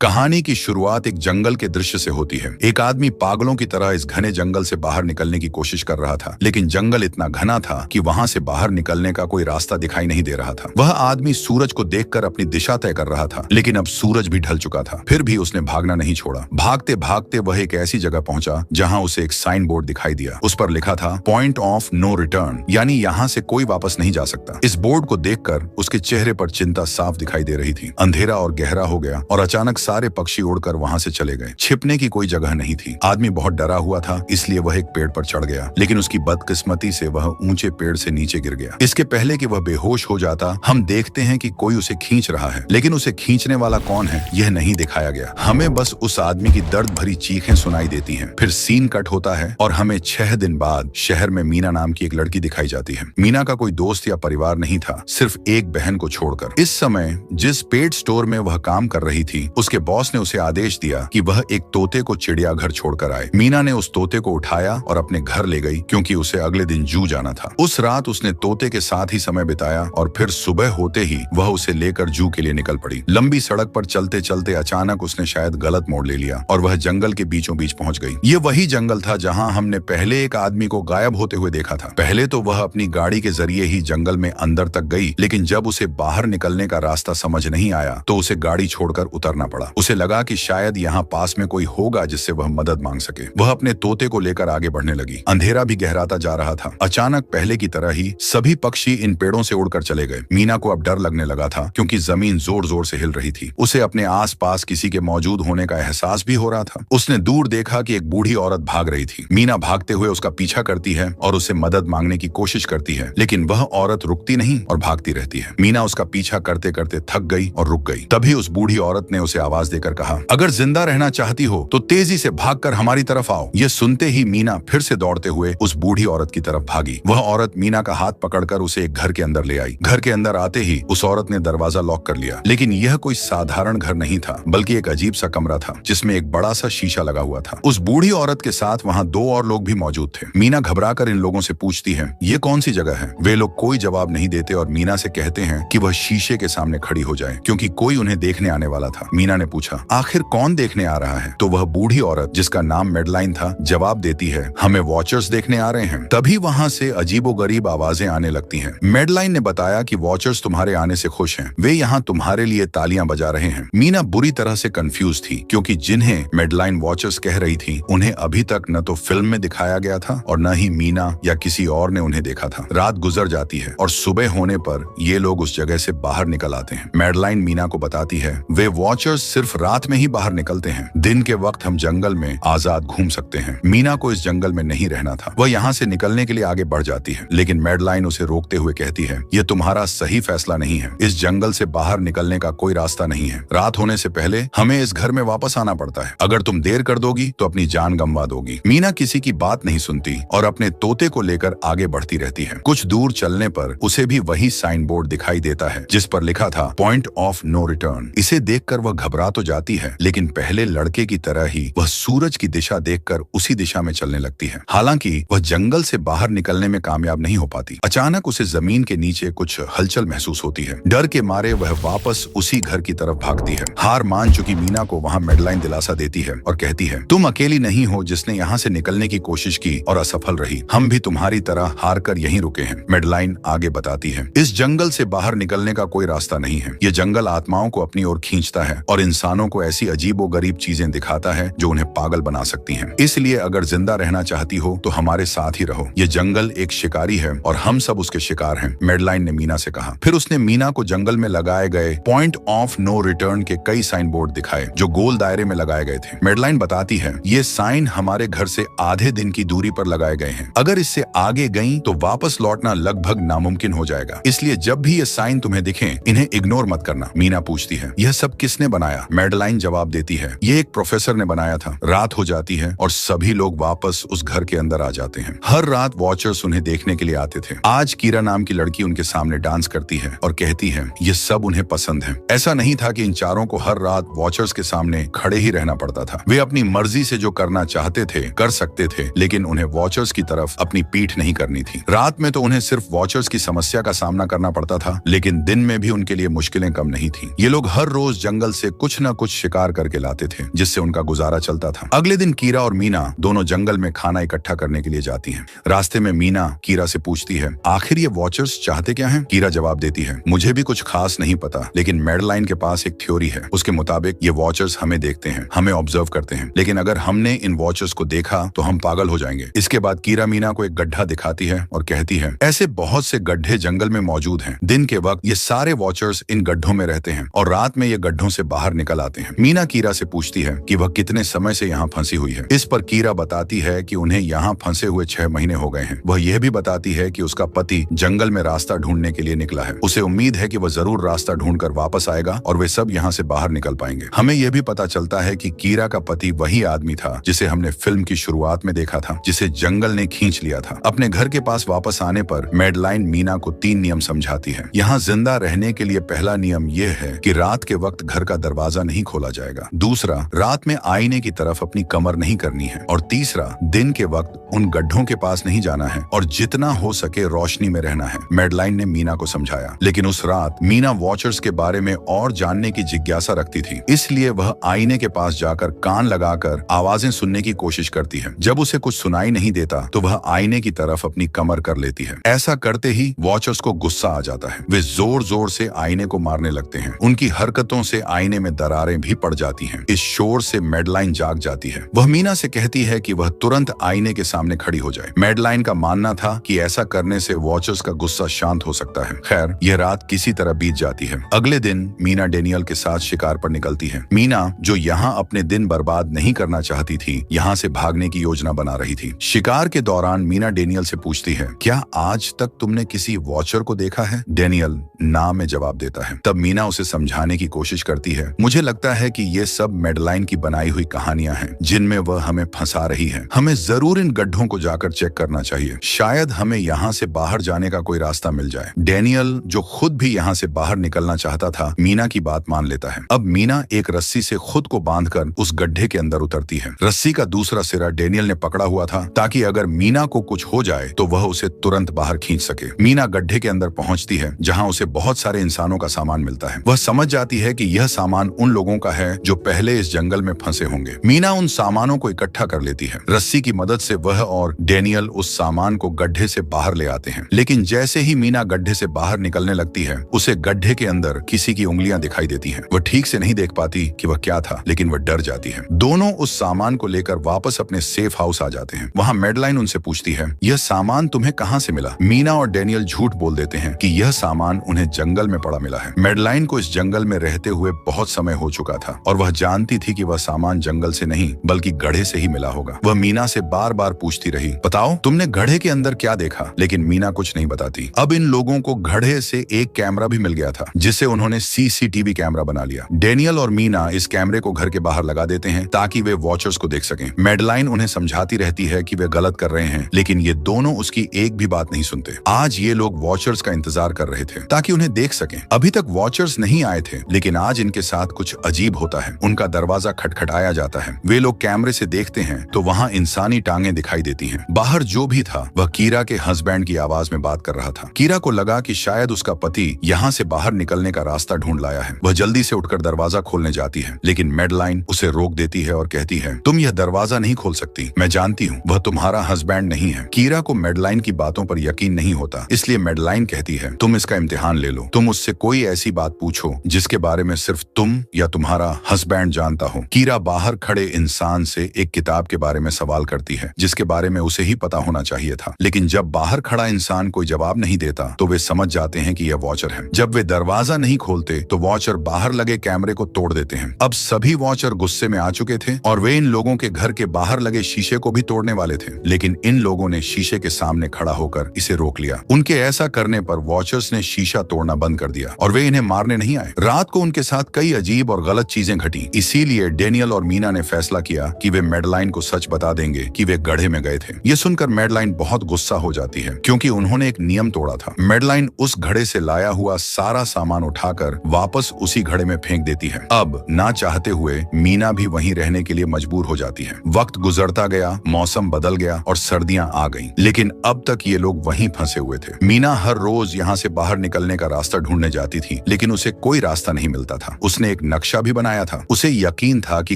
कहानी की शुरुआत एक जंगल के दृश्य से होती है। एक आदमी पागलों की तरह इस घने जंगल से बाहर निकलने की कोशिश कर रहा था, लेकिन जंगल इतना घना था कि वहां से बाहर निकलने का कोई रास्ता दिखाई नहीं दे रहा था। वह आदमी सूरज को देखकर अपनी दिशा तय कर रहा था, लेकिन अब सूरज भी ढल चुका था। फिर भी उसने भागना नहीं छोड़ा। भागते भागते वह एक ऐसी जगह पहुंचा जहां उसे एक साइन बोर्ड दिखाई दिया। उस पर लिखा था पॉइंट ऑफ नो रिटर्न, यानी यहाँ से कोई वापस नहीं जा सकता। इस बोर्ड को देखकर उसके चेहरे पर चिंता साफ दिखाई दे रही थी। अंधेरा और गहरा हो गया और अचानक सारे पक्षी उड़कर वहां से चले गए। छिपने की कोई जगह नहीं थी। आदमी बहुत डरा हुआ था, इसलिए वह एक पेड़ पर चढ़ गया, लेकिन उसकी बदकिस्मती से वह ऊंचे पेड़ से नीचे गिर गया। इसके पहले कि वह बेहोश हो जाता, हम देखते हैं कि कोई उसे खींच रहा है, लेकिन उसे खींचने वाला कौन है यह नहीं दिखाया गया। हमें बस उस आदमी की दर्द भरी चीखें सुनाई देती हैं। फिर सीन कट होता है और हमें 6 दिन बाद शहर में मीना नाम की एक लड़की दिखाई जाती है। मीना का कोई दोस्त या परिवार नहीं था, सिर्फ एक बहन को छोड़कर। इस समय जिस पेट स्टोर में वह काम कर रही थी, उसके बॉस ने उसे आदेश दिया कि वह एक तोते को चिड़ियाघर छोड़कर आए। मीना ने उस तोते को उठाया और अपने घर ले गई, क्योंकि उसे अगले दिन जू जाना था। उस रात उसने तोते के साथ ही समय बिताया और फिर सुबह होते ही वह उसे लेकर जू के लिए निकल पड़ी। लंबी सड़क पर चलते चलते अचानक उसने शायद गलत मोड़ ले लिया और वह जंगल के बीचों बीच पहुंच गई। ये वही जंगल था जहां हमने पहले एक आदमी को गायब होते हुए देखा था। पहले तो वह अपनी गाड़ी के जरिए ही जंगल में अंदर तक गई, लेकिन जब उसे बाहर निकलने का रास्ता समझ नहीं आया तो उसे गाड़ी छोड़कर उतरना पड़ा। उसे लगा कि शायद यहाँ पास में कोई होगा जिससे वह मदद मांग सके। वह अपने तोते को लेकर आगे बढ़ने लगी। अंधेरा भी गहराता जा रहा था। अचानक पहले की तरह ही सभी पक्षी इन पेड़ों से उड़कर चले गए। मीना को अब डर लगने लगा था, क्योंकि जमीन जोर जोर से हिल रही थी। उसे अपने आसपास किसी के मौजूद होने का एहसास भी हो रहा था। उसने दूर देखा कि एक बूढ़ी औरत भाग रही थी। मीना भागते हुए उसका पीछा करती है और उसे मदद मांगने की कोशिश करती है, लेकिन वह औरत रुकती नहीं और भागती रहती है। मीना उसका पीछा करते करते थक गई और रुक गई। तभी उस बूढ़ी औरत ने उसे आवाज देकर कहा, अगर जिंदा रहना चाहती हो तो तेजी से भागकर हमारी तरफ आओ। ये सुनते ही मीना फिर से दौड़ते हुए उस बूढ़ी औरत की तरफ भागी। वह औरत मीना का हाथ पकड़कर उसे एक घर के अंदर ले आई। घर के अंदर आते ही उस औरत ने दरवाजा लॉक कर लिया, लेकिन यह कोई साधारण घर नहीं था, बल्कि एक अजीब सा कमरा था जिसमें एक बड़ा सा शीशा लगा हुआ था। उस बूढ़ी औरत के साथ वहाँ 2 और लोग भी मौजूद थे। मीना घबराकर इन लोगों से पूछती है, ये कौन सी जगह है? वे लोग कोई जवाब नहीं देते और मीना से कहते हैं कि वह शीशे के सामने खड़ी हो जाए, क्योंकि कोई उन्हें देखने आने वाला था। मीना ने पूछा, आखिर कौन देखने आ रहा है? तो वह बूढ़ी औरत, जिसका नाम मेडलाइन था, जवाब देती है, हमें वॉचर्स देखने आ रहे हैं। तभी वहाँ से अजीबोगरीब आवाजें आने लगती हैं। मेडलाइन ने बताया कि वॉचर्स तुम्हारे आने से खुश हैं। वे यहाँ तुम्हारे लिए तालियां बजा रहे हैं। मीना बुरी तरह से कंफ्यूज थी, क्योंकि जिन्हें मेडलाइन वॉचर्स कह रही थी उन्हें अभी तक न तो फिल्म में दिखाया गया था और न ही मीना या किसी और ने उन्हें देखा था। रात गुजर जाती है और सुबह होने पर ये लोग उस जगह से बाहर निकल आते हैं। मेडलाइन मीना को बताती है, वे वॉचर्स सिर्फ रात में ही बाहर निकलते हैं। दिन के वक्त हम जंगल में आजाद घूम सकते हैं। मीना को इस जंगल में नहीं रहना था। वह यहाँ से निकलने के लिए आगे बढ़ जाती है, लेकिन मेडलाइन उसे रोकते हुए कहती है, यह तुम्हारा सही फैसला नहीं है। इस जंगल से बाहर निकलने का कोई रास्ता नहीं है। रात होने से पहले हमें इस घर में वापस आना पड़ता है। अगर तुम देर कर दोगी तो अपनी जान गंवा दोगी। मीना किसी की बात नहीं सुनती और अपने तोते को लेकर आगे बढ़ती रहती है। कुछ दूर चलने पर उसे भी वही साइन बोर्ड दिखाई देता है, जिस पर लिखा था पॉइंट ऑफ नो रिटर्न। इसे देखकर वह घबरा तो जाती है, लेकिन पहले लड़के की तरह ही वह सूरज की दिशा देखकर उसी दिशा में चलने लगती है। हालांकि वह जंगल से बाहर निकलने में कामयाब नहीं हो पाती। अचानक उसे जमीन के नीचे कुछ हलचल महसूस होती है। डर के मारे वह वापस उसी घर की तरफ भागती है। हार मान चुकी मीना को वहाँ मेडलाइन दिलासा देती है और कहती है, तुम अकेली नहीं हो जिसने यहाँ से निकलने की कोशिश की और असफल रही। हम भी तुम्हारी तरह हार कर यहीं रुके हैं। मेडलाइन आगे बताती है, इस जंगल से बाहर निकलने का कोई रास्ता नहीं है। ये जंगल आत्माओं को अपनी ओर खींचता है और इंसानों को ऐसी अजीबोगरीब चीजें दिखाता है जो उन्हें पागल बना सकती हैं। इसलिए अगर जिंदा रहना चाहती हो तो हमारे साथ ही रहो। ये जंगल एक शिकारी है और हम सब उसके शिकार हैं, मेडलाइन ने मीना से कहा। फिर उसने मीना को जंगल में लगाए गए पॉइंट ऑफ नो रिटर्न के कई साइन बोर्ड दिखाए, जो गोल दायरे में लगाए गए थे। मेडलाइन बताती है, ये साइन हमारे घर से आधे दिन की दूरी पर लगाए गए हैं। अगर इससे आगे गई तो वापस लौटना लगभग नामुमकिन हो जाएगा। इसलिए जब भी ये साइन तुम्हें दिखें, इन्हें इग्नोर मत करना। मीना पूछती है, यह सब किसने बनाया? मेडलाइन जवाब देती है, ये एक प्रोफेसर ने बनाया था। रात हो जाती है और सभी लोग वापस उस घर के अंदर आ जाते हैं। हर रात वॉचर्स उन्हें देखने के लिए आते थे। आज कीरा नाम की लड़की उनके सामने डांस करती है और कहती है, ये सब उन्हें पसंद है। ऐसा नहीं था कि इन चारों को हर रात वॉचर्स के सामने खड़े ही रहना पड़ता था। वे अपनी मर्जी से जो करना चाहते थे कर सकते थे, लेकिन उन्हें वॉचर्स की तरफ अपनी पीठ नहीं करनी थी। रात में तो उन्हें सिर्फ वॉचर्स की समस्या का सामना करना पड़ता था, लेकिन दिन में भी उनके लिए मुश्किलें कम नहीं थी। ये लोग हर रोज जंगल से कुछ कुछ न कुछ शिकार करके लाते थे जिससे उनका गुजारा चलता था। अगले दिन कीरा और मीना दोनों जंगल में खाना इकट्ठा करने के लिए जाती हैं। रास्ते में मीना कीरा से पूछती है, आखिर ये वॉचर्स चाहते क्या हैं? कीरा जवाब देती है, मुझे भी कुछ खास नहीं पता, लेकिन मैडलाइन के पास एक थ्योरी है। उसके मुताबिक ये वॉचर्स हमें देखते हैं, हमें ऑब्जर्व करते हैं, लेकिन अगर हमने इन वॉचर्स को देखा तो हम पागल हो जाएंगे। इसके बाद कीरा मीना को एक गड्ढा दिखाती है और कहती है, ऐसे बहुत से गड्ढे जंगल में मौजूद हैं। दिन के वक्त ये सारे वॉचर्स इन गड्ढों में रहते हैं और रात में ये गड्ढों से बाहर निकल आते हैं। मीना कीरा से पूछती है कि वह कितने समय से यहाँ फंसी हुई है। इस पर कीरा बताती है कि उन्हें यहाँ फंसे हुए 6 महीने हो गए हैं। वह यह भी बताती है कि उसका पति जंगल में रास्ता ढूंढने के लिए निकला है। उसे उम्मीद है कि वह जरूर रास्ता ढूंढकर वापस आएगा और वे सब यहाँ से बाहर निकल पाएंगे। हमें यह भी पता चलता है कि कीरा का पति वही आदमी था जिसे हमने फिल्म की शुरुआत में देखा था, जिसे जंगल ने खींच लिया था। अपने घर के पास वापस आने पर मैडलाइन मीना को 3 नियम समझाती है। यहाँ जिंदा रहने के लिए पहला नियम यह है कि रात के वक्त घर का दरवाजा नहीं खोला जाएगा। दूसरा, रात में आईने की तरफ अपनी कमर नहीं करनी है। और तीसरा, दिन के वक्त उन गड्ढों के पास नहीं जाना है और जितना हो सके रोशनी में रहना है। मैडलाइन ने मीना को समझाया, लेकिन उस रात मीना वॉचर्स के बारे में और जानने की जिज्ञासा रखती थी, इसलिए वह आईने के पास जाकर कान लगाकर आवाजें सुनने की कोशिश करती है। जब उसे कुछ सुनाई नहीं देता तो वह आईने की तरफ अपनी कमर कर लेती है। ऐसा करते ही वॉचर्स को गुस्सा आ जाता है। वे जोर जोर से आईने को मारने लगते हैं। उनकी हरकतों से आईने में दरारें भी पड़ जाती हैं। इस शोर से मैडलाइन जाग जाती है। वह मीना से कहती है कि वह तुरंत आईने के सामने खड़ी हो जाए। मैडलाइन का मानना था कि ऐसा करने से वॉचर्स का गुस्सा शांत हो सकता है। खैर, यह रात किसी तरह बीत जाती है। अगले दिन मीना डेनियल के साथ शिकार पर निकलती है। मीना, जो यहाँ अपने दिन बर्बाद नहीं करना चाहती थी, यहाँ से भागने की योजना बना रही थी। शिकार के दौरान मीना डेनियल से पूछती है, क्या आज तक तुमने किसी वॉचर को देखा है? डेनियल ना में जवाब देता है। तब मीना उसे समझाने की कोशिश करती है, मुझे लगता है कि ये सब मैडलाइन की बनाई हुई कहानियां हैं जिनमें वह हमें फंसा रही है। हमें जरूर इन गड्ढों को जाकर चेक करना चाहिए। शायद हमें यहाँ से बाहर जाने का कोई रास्ता मिल जाए। डेनियल, जो खुद भी यहाँ से बाहर निकलना चाहता था, मीना की बात मान लेता है। अब मीना एक रस्सी से खुद को बांधकर उस गड्ढे के अंदर उतरती है। रस्सी का दूसरा सिरा डेनियल ने पकड़ा हुआ था ताकि अगर मीना को कुछ हो जाए तो वह उसे तुरंत बाहर खींच सके। मीना गड्ढे के अंदर पहुंचती है जहां उसे बहुत सारे इंसानों का सामान मिलता है। वह समझ जाती है कि यह सामान उन लोगों का है जो पहले इस जंगल में फंसे होंगे। मीना उन सामानों को इकट्ठा कर लेती है। रस्सी की मदद से वह और डेनियल उस सामान को गड्ढे से बाहर ले आते हैं। लेकिन जैसे ही मीना गड्ढे से बाहर निकलने लगती है, उसे गड्ढे के अंदर किसी की उंगलियां दिखाई देती हैं। वह ठीक से नहीं देख पाती कि वह क्या था, लेकिन वह डर जाती है। दोनों उस सामान को लेकर वापस अपने सेफ हाउस आ जाते हैं। वहां मैडलाइन उनसे पूछती है, यह सामान तुम्हें कहां से मिला? मीना और डेनियल झूठ बोल देते हैं कि यह सामान उन्हें जंगल में पड़ा मिला है। मैडलाइन को इस जंगल में रहते हुए बहुत समय हो चुका था और वह जानती थी कि वह सामान जंगल से नहीं बल्कि गड्ढे से ही मिला होगा। वह मीना से बार बार पूछती रही, बताओ तुमने गड्ढे के अंदर क्या देखा? लेकिन मीना कुछ नहीं बताती। अब इन लोगों को गड्ढे से एक कैमरा भी मिल गया था जिसे उन्होंने सीसीटीवी कैमरा बना लिया। डेनियल और मीना इस कैमरे को घर के बाहर लगा देते हैं ताकि वे वॉचर्स को देख सकें। मैडलाइन उन्हें समझाती रहती है कि वे गलत कर रहे हैं, लेकिन ये दोनों उसकी एक भी बात नहीं सुनते। आज ये लोग वॉचर्स का इंतजार कर रहे थे ताकि उन्हें देख सकें। अभी तक वॉचर्स नहीं आए थे, लेकिन आज इनके साथ कुछ अजीब होता है। उनका दरवाजा खटखटाया जाता है। वे लोग कैमरे से देखते हैं तो वहाँ इंसानी टांगें दिखाई देती हैं। बाहर जो भी था वह कीरा के हस्बैंड की आवाज में बात कर रहा था। कीरा को लगा कि शायद उसका पति यहाँ से बाहर निकलने का रास्ता ढूंढ लाया है। वह जल्दी से उठकर दरवाजा खोलने जाती है, लेकिन मैडलाइन उसे रोक देती है और कहती है, तुम यह दरवाजा नहीं खोल सकती। मैं जानती हूँ वह तुम्हारा हस्बैंड नहीं है। कीरा को मैडलाइन की बातों पर यकीन नहीं होता, इसलिए मैडलाइन कहती है, तुम इसका इम्तिहान ले लो। तुम उससे कोई ऐसी बात पूछो जिसके बारे में सिर्फ तुम या तुम्हारा हस्बैंड जानता हो। कीरा बाहर खड़े इंसान से एक किताब के बारे में सवाल करती है जिसके बारे में उसे ही पता होना चाहिए था, लेकिन जब बाहर खड़ा इंसान कोई जवाब नहीं देता तो वे समझ जाते हैं कि यह वॉचर है। जब वे दरवाजा नहीं खोलते तो वॉचर बाहर लगे कैमरे को तोड़ देते हैं। अब सभी वॉचर गुस्से में आ चुके थे और वे इन लोगों के घर के बाहर लगे शीशे को भी तोड़ने वाले थे, लेकिन इन लोगों ने शीशे के सामने खड़ा होकर इसे रोक लिया। उनके ऐसा करने पर वॉचर्स ने शीशा तोड़ना बंद कर दिया और वे इन्हें मारने नहीं आए। रात को उनके साथ कई अजीब और गलत चीजें घटी, इसीलिए डेनियल और मीना ने फैसला किया कि वे मैडलाइन को सच बता देंगे कि वे गड्ढे में गए थे। ये सुनकर मैडलाइन बहुत गुस्सा हो जाती है क्योंकि उन्होंने एक नियम तोड़ा था। मैडलाइन उस घड़े से लाया हुआ सारा सामान उठाकर वापस उसी घड़े में फेंक देती है। अब ना चाहते हुए मीना भी वहीं रहने के लिए मजबूर हो जाती है। वक्त गुजरता गया, मौसम बदल गया और सर्दियां आ गईं, लेकिन अब तक ये लोग वहीं फंसे हुए थे। मीना हर रोज यहाँ से बाहर निकलने का रास्ता ढूंढने जाती थी, लेकिन उसे कोई रास्ता नहीं मिलता था। उसने एक नक्शा भी बनाया था। उसे यकीन था कि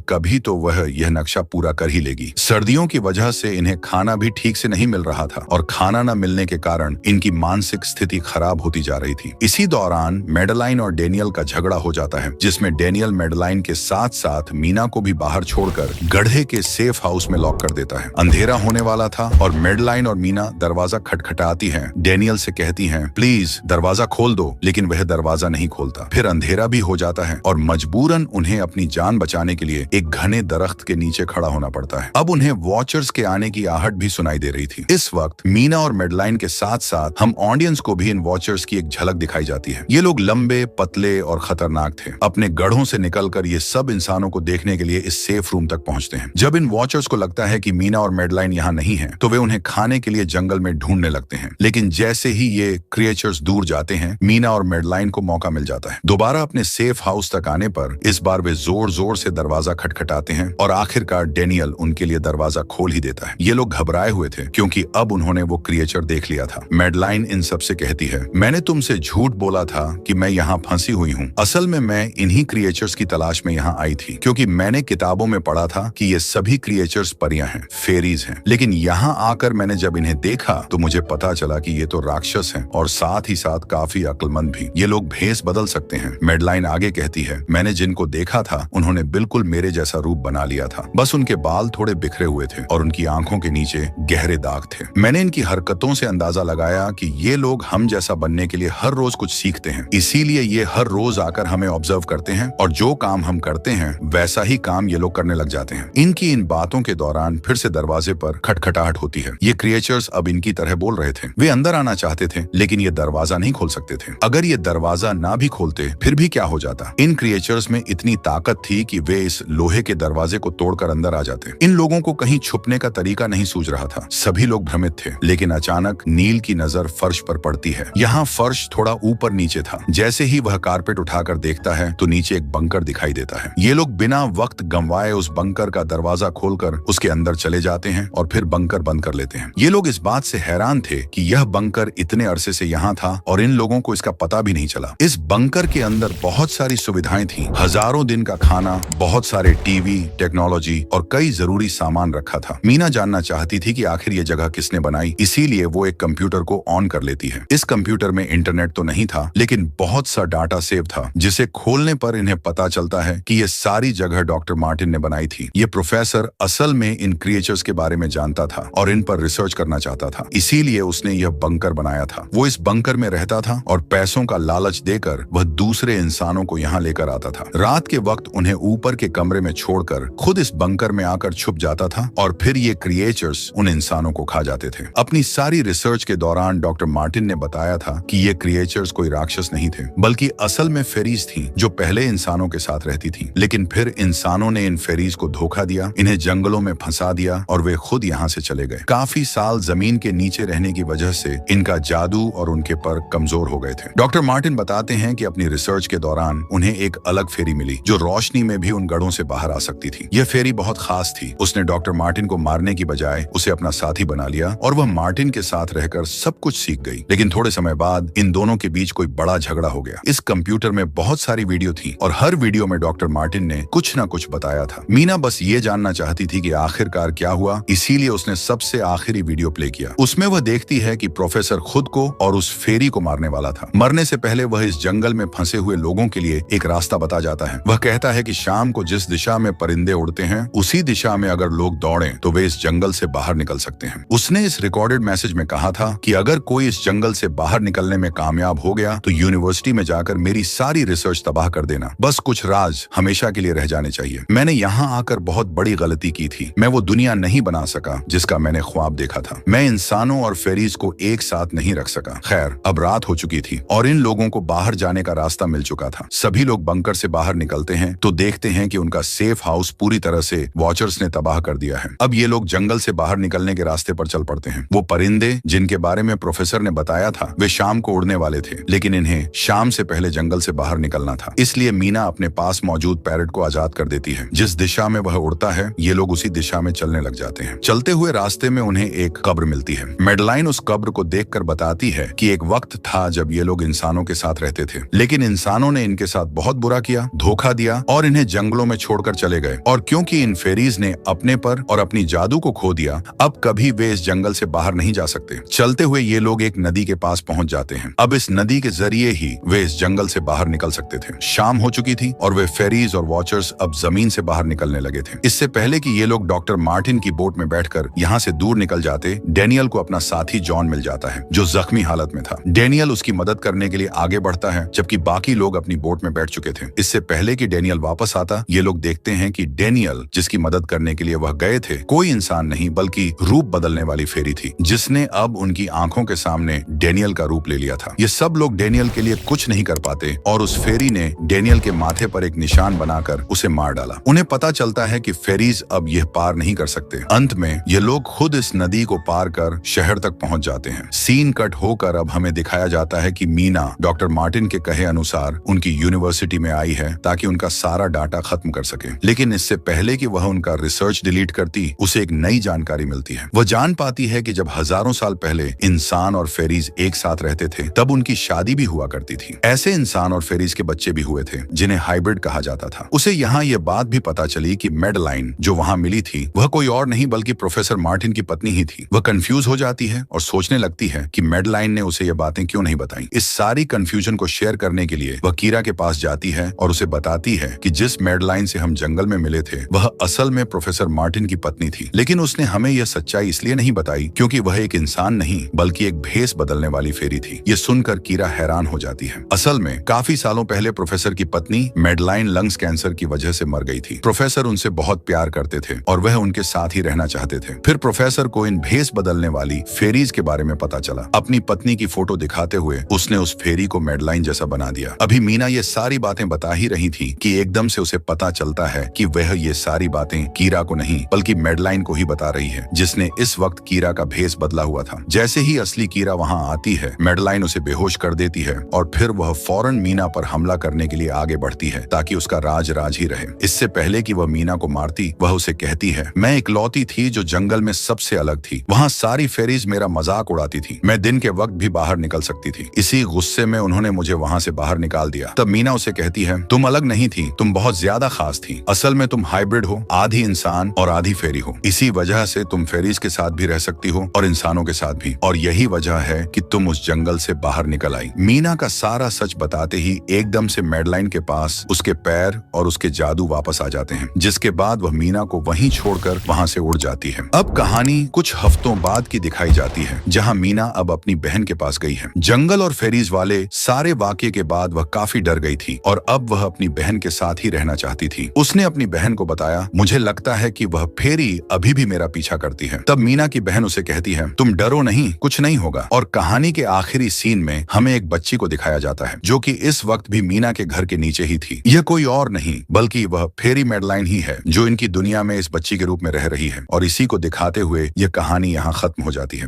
कभी तो वह यह नक्शा पूरा कर ही लेगी। सर्दियों की वजह से इन्हें खाना भी ठीक से नहीं मिल रहा था और खाना न मिलने के कारण इनकी मानसिक स्थिति खराब होती जा रही थी। इसी दौरान मैडेलाइन और डेनियल का झगड़ा हो जाता है, जिसमें डेनियल मैडेलाइन के साथ साथ मीना को भी बाहर छोड़कर गड्ढे के सेफ हाउस में लॉक कर देता है। अंधेरा होने वाला था और मैडेलाइन और मीना दरवाजा खटखटाती हैं। डेनियल से कहती हैं, प्लीज दरवाजा खोल दो, लेकिन वह दरवाजा नहीं खोलता। फिर अंधेरा भी हो जाता है और मजबूरन उन्हें अपनी जान बचाने के लिए एक घने दरख्त के नीचे खड़ा होना पड़ता है। अब उन्हें वॉचर्स के आने की आहट भी सुनाई दे रही थी। इस वक्त मीना और मैडेलाइन के साथ साथ हम ऑडियंस को भी इन वॉचर्स की एक झलक दिखाई जाती है। ये लोग लंबे, पतले और खतरनाक थे। अपने गढ़ों से निकलकर ये सब इंसानों को देखने के लिए इस सेफ रूम तक पहुंचते हैं। जब इन वॉचर्स को लगता है कि मीना और मैडेलाइन यहाँ नहीं है, तो वे उन्हें खाने के लिए जंगल में ढूंढने लगते हैं। लेकिन जैसे ही ये क्रिएचर्स दूर जाते हैं, मीना और मैडेलाइन को मौका मिल जाता है। दोबारा अपने सेफ हाउस तक आने पर इस बार वे जोर जोर से दरवाजा खटखटाते हैं और आखिरकार डेनियल उनके लिए दरवाजा खोल ही देता है। ये लोग घबराए हुए थे क्योंकि अब उन्होंने वो क्रिएचर देख लिया था। मैडेलाइन इन सबसे कहती है, मैंने तुमसे झूठ बोला था कि मैं यहाँ फंसी हुई हूँ। असल में मैं इन्हीं क्रिएचर्स की तलाश में यहाँ आई थी, क्योंकि मैंने किताबों में पढ़ा था कि ये सभी क्रिएचर्स परियां हैं, फेरीज हैं। लेकिन यहाँ आकर मैंने जब इन्हें देखा तो मुझे पता चला कि ये तो राक्षस हैं और साथ ही साथ काफी अक्लमंद भी। ये लोग भेस बदल सकते हैं। मैडेलाइन आगे कहती है, मैंने जिनको देखा था उन्होंने बिल्कुल मेरे जैसा रूप बना लिया था, बस उनके बाल थोड़े बिखरे हुए थे और उनकी आंखों के नीचे गहरे दाग थे। मैंने इनकी हरकतों से अंदाजा लगाया कि ये लोग हम जैसा बनने के लिए हर रोज कुछ सीखते हैं, इसीलिए ये हर रोज आकर हमें ऑब्जर्व करते हैं और जो काम हम करते हैं वैसा ही काम ये लोग करने लग जाते हैं। इनकी इन बातों के दौरान फिर से दरवाजे पर खटखटाहट होती है। ये क्रिएचर्स अब इनकी तरह बोल रहे थे। वे अंदर आना चाहते थे, लेकिन ये दरवाजा नहीं खोल सकते थे। अगर ये दरवाजा ना भी खोलते फिर भी क्या हो जाता। इन क्रिएचर्स में इतनी ताकत थी कि वे इस लोहे के दरवाजे को तोड़कर अंदर आ जाते। इन लोगों को कहीं छुपने का तरीका नहीं सूझ रहा था। सभी लोग भ्रमित थे, लेकिन अचानक नील की नजर फर्श पर पड़ती है। यहाँ फर्श थोड़ा ऊपर नीचे था। जैसे ही वह कारपेट उठाकर देखता है तो नीचे एक बंकर दिखाई देता है। ये लोग बिना वक्त गंवाए उस बंकर का दरवाजा खोलकर उसके अंदर चले जाते हैं और फिर बंकर बंद कर लेते हैं। ये लोग इस बात से हैरान थे कि यह बंकर इतने अरसे से यहाँ था और इन लोगों को इसका पता भी नहीं चला। इस बंकर के अंदर बहुत सारी सुविधाएं थी, हजारों दिन का खाना, बहुत सारे टीवी, टेक्नोलॉजी और कई जरूरी सामान रखा था। मीना जानना चाहती थी कि आखिर ये जगह किसने बनाई, इसीलिए वो एक कंप्यूटर को ऑन कर लेती है। इस कंप्यूटर में इंटरनेट तो नहीं था, लेकिन बहुत सा डाटा सेव था, जिसे खोलने पर इन्हें पता चलता है कि ये सारी जगह डॉक्टर मार्टिन ने बनाई थी। ये प्रोफेसर असल में इन क्रिएचर्स के बारे में जानता था और इन पर रिसर्च करना चाहता था, इसीलिए उसने यह बंकर बनाया था। वो इस बंकर में रहता था और पैसों का लालच देकर वह दूसरे इंसानों को यहाँ लेकर आता था। रात के वक्त उन्हें ऊपर के कमरे में छोड़कर खुद इस बंकर में आकर छुप जाता था और फिर ये क्रिएचर्स उन इंसानों को खा जाते थे। अपनी सारी रिसर्च के दौरान डॉक्टर मार्टिन ने बताया था कि ये क्रिएचर्स कोई राक्षस नहीं थे, बल्कि असल में फेरीज थी जो पहले इंसानों के साथ रहती थी। लेकिन फिर इंसानों ने इन फेरीज को धोखा दिया, इन्हें जंगलों में फंसा दिया और वे खुद यहाँ से चले गए। काफी साल जमीन के नीचे रहने की वजह से इनका जादू और उनके पर कमजोर हो गए थे। डॉक्टर मार्टिन बताते हैं कि अपनी रिसर्च के दौरान उन्हें एक अलग फेरी मिली जो रोशनी में भी उन गढ़ों से बाहर आ सकती थी। यह फेरी बहुत खास थी। उसने डॉक्टर मार्टिन को मारने की बजाय उसे अपना साथी बना लिया और वह मार्टिन के साथ रहकर सब कुछ सीख गई। लेकिन थोड़े समय बाद इन दोनों के बीच कोई बड़ा झगड़ा हो गया। इस कंप्यूटर में बहुत सारी वीडियो थी और हर वीडियो में डॉक्टर मार्टिन ने कुछ न कुछ बताया था। मीना बस ये जानना चाहती थी कि आखिरकार क्या हुआ, इसीलिए उसने सबसे आखिरी वीडियो प्ले किया। उसमें वह देखती है कि प्रोफेसर खुद को और उस फेरी को मारने वाला था। मरने से पहले वह इस जंगल में फंसे हुए लोगों के लिए एक रास्ता बता जाता है। वह कहता है कि शाम को जिस दिशा में परिंदे उड़ते हैं उसी दिशा में अगर लोग दौड़ें तो वे इस जंगल से बाहर निकल सकते हैं। उसने इस रिकॉर्डेड मैसेज में कहा था कि अगर कोई इस जंगल से बाहर निकलने में कामयाब हो गया तो यूनिवर्सिटी में जाकर मेरी सारी रिसर्च तबाह कर देना। बस कुछ राज हमेशा के लिए रह जाने चाहिए। मैंने यहाँ आकर बहुत बड़ी गलती की थी। मैं वो दुनिया नहीं बना सका जिसका मैंने ख्वाब देखा था। मैं इंसानों और फेरीज को एक साथ नहीं रख सका। खैर, अब रात हो चुकी थी और इन लोगों को बाहर जाने का रास्ता मिल चुका था। सभी लोग बंकर से बाहर निकलते हैं तो देखते हैं कि उनका सेफ हाउस पूरी तरह से वॉचर्स ने तबाह कर दिया है। अब ये लोग जंगल से बाहर निकलने के रास्ते पर चल पड़ते हैं। वो परिंदे जिनके बारे में प्रोफेसर ने बताया था वे शाम को उड़ने वाले थे, लेकिन इन्हें शाम से पहले जंगल से बाहर निकलना था। इसलिए मीना अपने पास मौजूद पैरट को आजाद कर देती है। जिस दिशा में वह उड़ता है ये लोग उसी दिशा में चलने लग जाते हैं। चलते हुए रास्ते में उन्हें एक कब्र मिलती है। मैडेलाइन उस कब्र को देखकर बताती है कि एक वक्त था जब ये लोग इंसानों के साथ रहते थे, लेकिन इंसानों ने इनके साथ बहुत बुरा किया, धोखा दिया और इन्हें जंगलों में छोड़कर चले गए। और क्योंकि इन फेरीज ने अपने पर और अपनी जादू को खो दिया, अब कभी वे इस जंगल से बाहर नहीं जा सकते। चलते हुए ये लोग एक नदी के पास पहुंच जाते हैं। अब इस नदी के जरिए ही वे इस जंगल से बाहर निकल सकते थे। शाम हो चुकी थी और वे फेरीज और वॉचर्स अब जमीन से बाहर निकलने लगे थे। इससे पहले कि ये लोग डॉक्टर मार्टिन की बोट में बैठकर यहाँ से दूर निकल जाते, डेनियल को अपना साथी जॉन मिल जाता है, जो जख्मी हालत में था। डेनियल उसकी मदद करने के लिए आगे बढ़ता है, जबकि बाकी लोग अपनी बोट में बैठ चुके थे। इससे पहले कि डेनियल वापस आता, ये लोग देखते हैं कि डेनियल, जिसकी मदद करने के लिए वह गए थे, कोई इंसान नहीं बल्कि रूप बदलने वाली फेरी थी, जिसने अब उनकी आंखों के सामने डेनियल का रूप ले लिया था। ये सब लोग डेनियल के लिए कुछ नहीं कर पाते और उस फेरी ने डेनियल के माथे पर एक निशान बनाकर उसे मार डाला। उन्हें पता चलता है कि फेरीज अब यह पार नहीं कर सकते। अंत में ये लोग खुद इस नदी को पार कर शहर तक पहुंच जाते हैं। सीन कट होकर अब हमें दिखाया जाता है कि मीना डॉक्टर मार्टिन के कहे अनुसार उनकी यूनिवर्सिटी में आई है ताकि उनका सारा डाटा खत्म कर सके। लेकिन इससे पहले कि वह उनका रिसर्च डिलीट करती, उसे एक नई जानकारी मिलती है। वह जान पाती है कि जब हजारों साल पहले इंसान और फेरीज एक साथ रहते थे, तब उनकी शादी भी हुआ करती थी। ऐसे इंसान और फेरीज के बच्चे भी हुए थे जिन्हें हाइब्रिड कहा जाता था। उसे यहाँ यह बात भी पता चली कि मैडलाइन जो वहाँ मिली थी, वह कोई और नहीं बल्कि प्रोफेसर मार्टिन की पत्नी ही थी। वह कंफ्यूज हो जाती है और सोचने लगती है कि मैडलाइन ने उसे ये बातें क्यों नहीं बताई। इस सारी कंफ्यूजन को शेयर करने के लिए वह कीरा के पास जाती है और उसे बताती है कि जिस मैडलाइन से हम जंगल में मिले थे, वह असल में प्रोफेसर मार्टिन की पत्नी थी। लेकिन उसने हमें यह सच्चाई इसलिए नहीं बताई क्योंकि वह एक इंसान नहीं बल्कि एक भेस बदलने वाली फेरी थी। ये सुनकर कीरा हैरान हो जाती है। असल में काफी सालों पहले प्रोफेसर की पत्नी मैडलाइन लंग्स कैंसर की वजह से मर गई थी। प्रोफेसर उनसे बहुत प्यार करते थे और वह उनके साथ ही रहना चाहते थे। फिर प्रोफेसर को इन भेस बदलने वाली फेरीज के बारे में पता चला। अपनी पत्नी की फोटो दिखाते हुए उसने उस फेरी को मैडलाइन जैसा बना दिया। अभी मीना ये सारी बातें बता ही रही थी कि एकदम से उसे पता चलता है कि वह ये सारी बातें कीरा को नहीं बल्कि मैडलाइन को ही बता रही है, जिसने इस वक्त कीरा का भेस बदला हुआ था। जैसे ही असली कीरा वहाँ आती है, मैडलाइन उसे बेहोश कर देती है और फिर वह फौरन मीना पर हमला करने के लिए आगे बढ़ती है ताकि उसका राज राज ही रहे। इससे पहले कि वह मीना को मारती, वह उसे कहती है, मैं इकलौती थी जो जंगल में सबसे अलग थी। वहाँ सारी फेरीज मेरा मजाक उड़ाती थी। मैं दिन के वक्त भी बाहर निकल सकती थी। इसी गुस्से में उन्होंने मुझे वहाँ से बाहर निकाल दिया। तब मीना उसे कहती है, तुम अलग नहीं थी, तुम बहुत ज्यादा खास थी। असल में तुम हाइब्रिड हो, आधी इंसान और आधी फेरी हो। इसी वजह से तुम फेरीज के साथ भी रह सकती हो और इंसानों के साथ भी। और यही वजह है कि तुम उस जंगल से बाहर निकल आई। मीना का सारा सच बताते ही एकदम से मैडलाइन के पास उसके पैर और उसके जादू वापस आ जाते हैं, जिसके बाद वह मीना को वहीं छोड़कर वहां से उड़ जाती है। अब कहानी कुछ हफ्तों बाद की दिखाई जाती है, जहां मीना अब अपनी बहन के पास गई है। जंगल और फेरीज वाले सारे वाकये के बाद वह काफी डर गई थी और अब वह अपनी बहन के साथ ही रहना चाहती थी। उसने अपनी बहन को बताया, मुझे लगता है कि वह फेरी अभी भी मेरा पीछा करती है। तब मीना की बहन उसे कहती है, तुम डरो नहीं, कुछ नहीं होगा। और कहानी के आखिरी सीन में हमें एक बच्ची को दिखाया जाता है, जो कि इस वक्त भी मीना के घर के नीचे ही थी। यह कोई और नहीं बल्कि वह फेरी मैडलाइन ही है, जो इनकी दुनिया में इस बच्ची के रूप में रह रही है। और इसी को दिखाते हुए यह कहानी यहाँ खत्म हो जाती है।